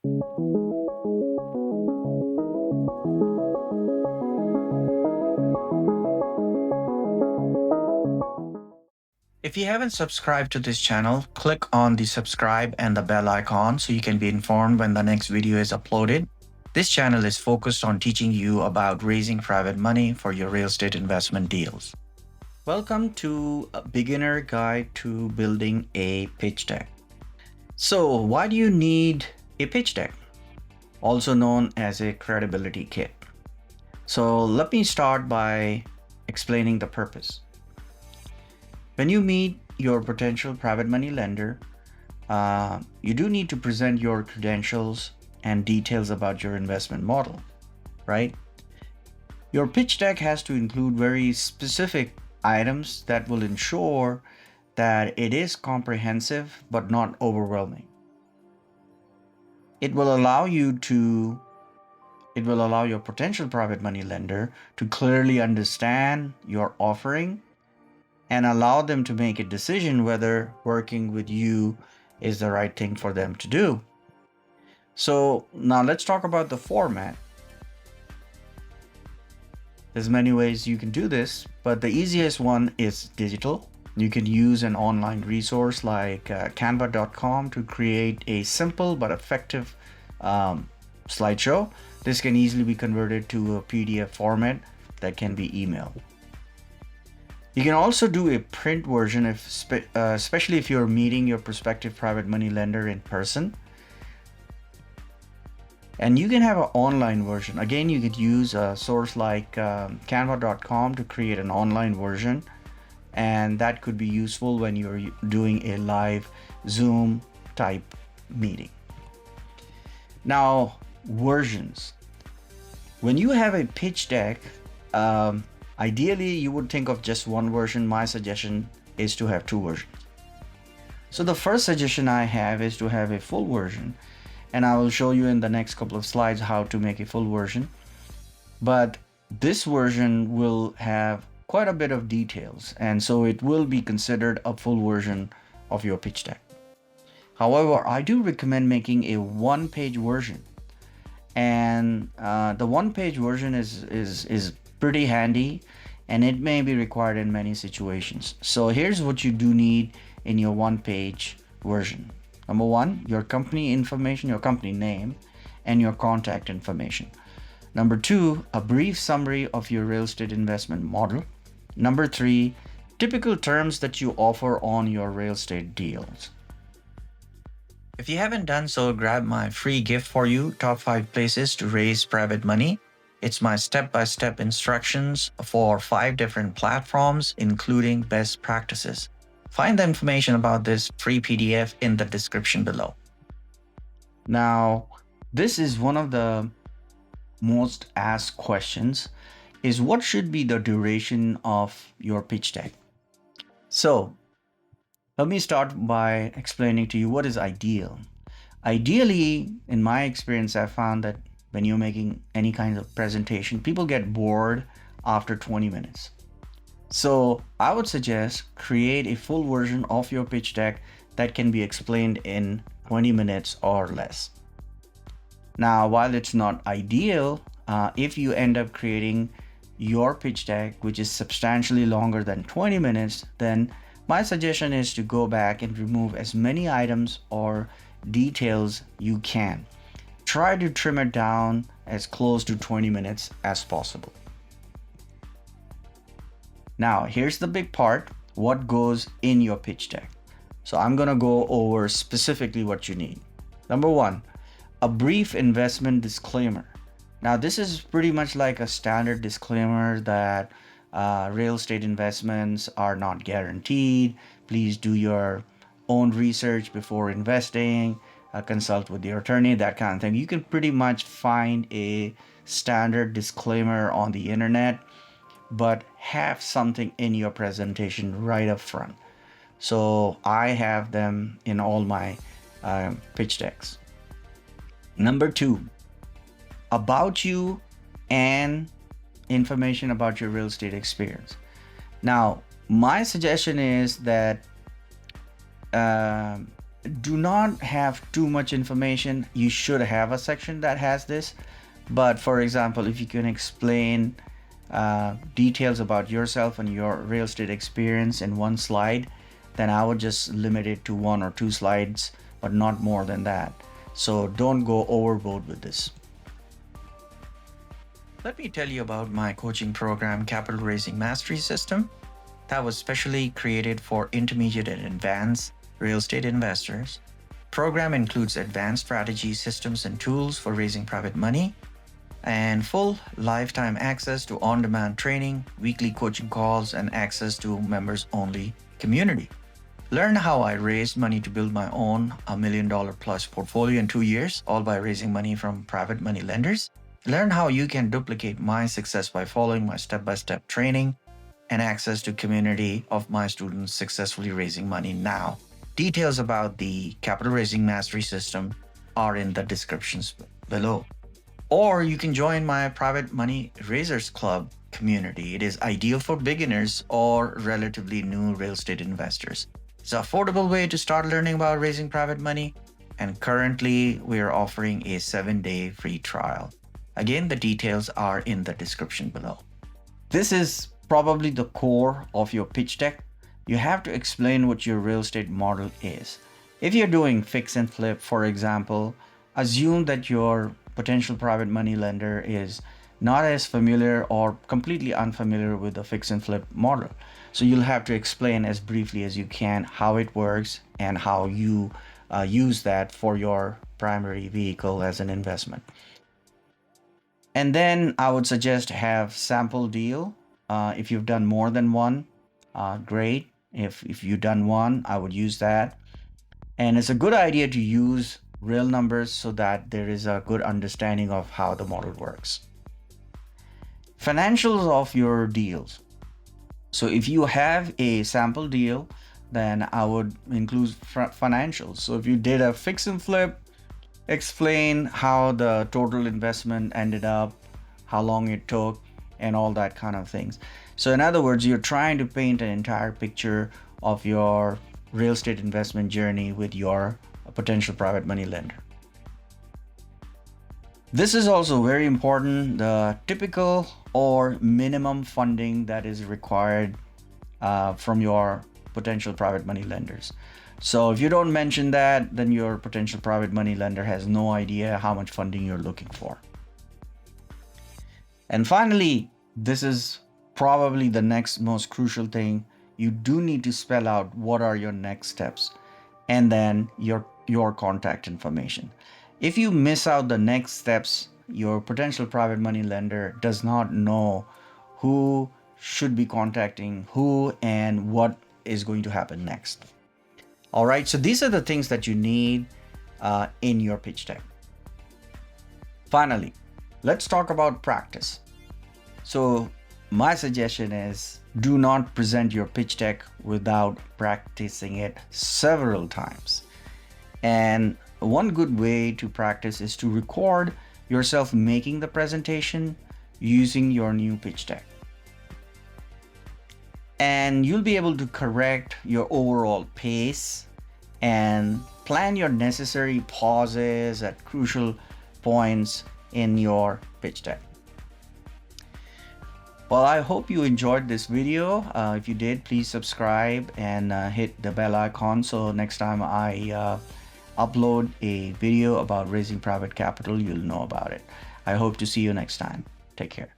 If you haven't subscribed to this channel, click on the subscribe and the bell icon so you can be informed when the next video is uploaded. This channel is focused on teaching you about raising private money for your real estate investment deals. Welcome to a beginner guide to building a pitch deck. So, why do you need a pitch deck, also known as a credibility kit? So, let me start by explaining the purpose. When you meet your potential private money lender, you do need to present your credentials and details about your investment model, right? Your pitch deck has to include very specific items that will ensure that it is comprehensive but not overwhelming. It will allow your potential private money lender to clearly understand your offering and allow them to make a decision whether working with you is the right thing for them to do. So now let's talk about the format. There's many ways you can do this, but the easiest one is digital. You can use an online resource like canva.com to create a simple but effective slideshow. This can easily be converted to a PDF format that can be emailed. You can also do a print version, especially if you're meeting your prospective private money lender in person. And you can have an online version. Again, you could use a source like canva.com to create an online version. And that could be useful when you're doing a live Zoom type meeting. Now, versions. When you have a pitch deck, ideally, you would think of just one version. My suggestion is to have two versions. So the first suggestion I have is to have a full version, and I will show you in the next couple of slides how to make a full version. But this version will have quite a bit of details, and so it will be considered a full version of your pitch deck. However, I do recommend making a one-page version, and the one-page version is pretty handy, and it may be required in many situations. So here's what you do need in your one-page version. Number one, your company information, your company name, and your contact information. Number two, a brief summary of your real estate investment model. Number three, typical terms that you offer on your real estate deals. If you haven't done so, grab my free gift for you, Top 5 Places to Raise Private Money. It's my step-by-step instructions for 5 different platforms, including best practices. Find the information about this free PDF in the description below. Now, this is one of the most asked questions, is what should be the duration of your pitch deck? So, let me start by explaining to you what is ideal. Ideally, in my experience, I found that when you're making any kind of presentation, people get bored after 20 minutes. So I would suggest create a full version of your pitch deck that can be explained in 20 minutes or less. Now, while it's not ideal, if you end up creating your pitch deck, which is substantially longer than 20 minutes, then my suggestion is to go back and remove as many items or details you can. Try to trim it down as close to 20 minutes as possible. Now, here's the big part, what goes in your pitch deck. So I'm gonna go over specifically what you need. Number one, a brief investment disclaimer. Now, this is pretty much like a standard disclaimer that real estate investments are not guaranteed. Please do your own research before investing. Consult with your attorney, that kind of thing. You can pretty much find a standard disclaimer on the internet, but have something in your presentation right up front. So I have them in all my pitch decks. Number two, about you and information about your real estate experience. Now, my suggestion is that do not have too much information. You should have a section that has this, but for example, if you can explain details about yourself and your real estate experience in one slide, then I would just limit it to 1 or 2 slides, but not more than that. So don't go overboard with this. Let me tell you about my coaching program, Capital Raising Mastery System, that was specially created for intermediate and advanced real estate investors. Program includes advanced strategies, systems, and tools for raising private money, and full lifetime access to on-demand training, weekly coaching calls, and access to members-only community. Learn how I raised money to build my own $1 million plus portfolio in 2 years, all by raising money from private money lenders. Learn how you can duplicate my success by following my step-by-step training and access to community of my students successfully raising money now. Details about the Capital Raising Mastery System are in the descriptions below. Or you can join my Private Money Raisers Club community. It is ideal for beginners or relatively new real estate investors. It's an affordable way to start learning about raising private money, and currently we are offering a 7-day free trial. Again, the details are in the description below. This is probably the core of your pitch deck. You have to explain what your real estate model is. If you're doing fix and flip, for example, assume that your potential private money lender is not as familiar or completely unfamiliar with the fix and flip model. So you'll have to explain as briefly as you can how it works and how you use that for your primary vehicle as an investment. And then I would suggest have sample deal. If you've done more than one, great. If you've done one, I would use that. And it's a good idea to use real numbers so that there is a good understanding of how the model works. Financials of your deals. So if you have a sample deal, then I would include financials. So if you did a fix and flip, explain how the total investment ended up, how long it took, and all that kind of things. So in other words, you're trying to paint an entire picture of your real estate investment journey with your potential private money lender. This is also very important, the typical or minimum funding that is required from your potential private money lenders. So if you don't mention that, then your potential private money lender has no idea how much funding you're looking for. And finally, this is probably the next most crucial thing. You do need to spell out what are your next steps and then your contact information. If you miss out the next steps, your potential private money lender does not know who should be contacting who and what is going to happen next. All right, so these are the things that you need in your pitch deck. Finally, let's talk about practice. So my suggestion is do not present your pitch deck without practicing it several times. And one good way to practice is to record yourself making the presentation using your new pitch deck. And you'll be able to correct your overall pace and plan your necessary pauses at crucial points in your pitch deck. Well, I hope you enjoyed this video. If you did, please subscribe and hit the bell icon so next time I upload a video about raising private capital, you'll know about it. I hope to see you next time. Take care.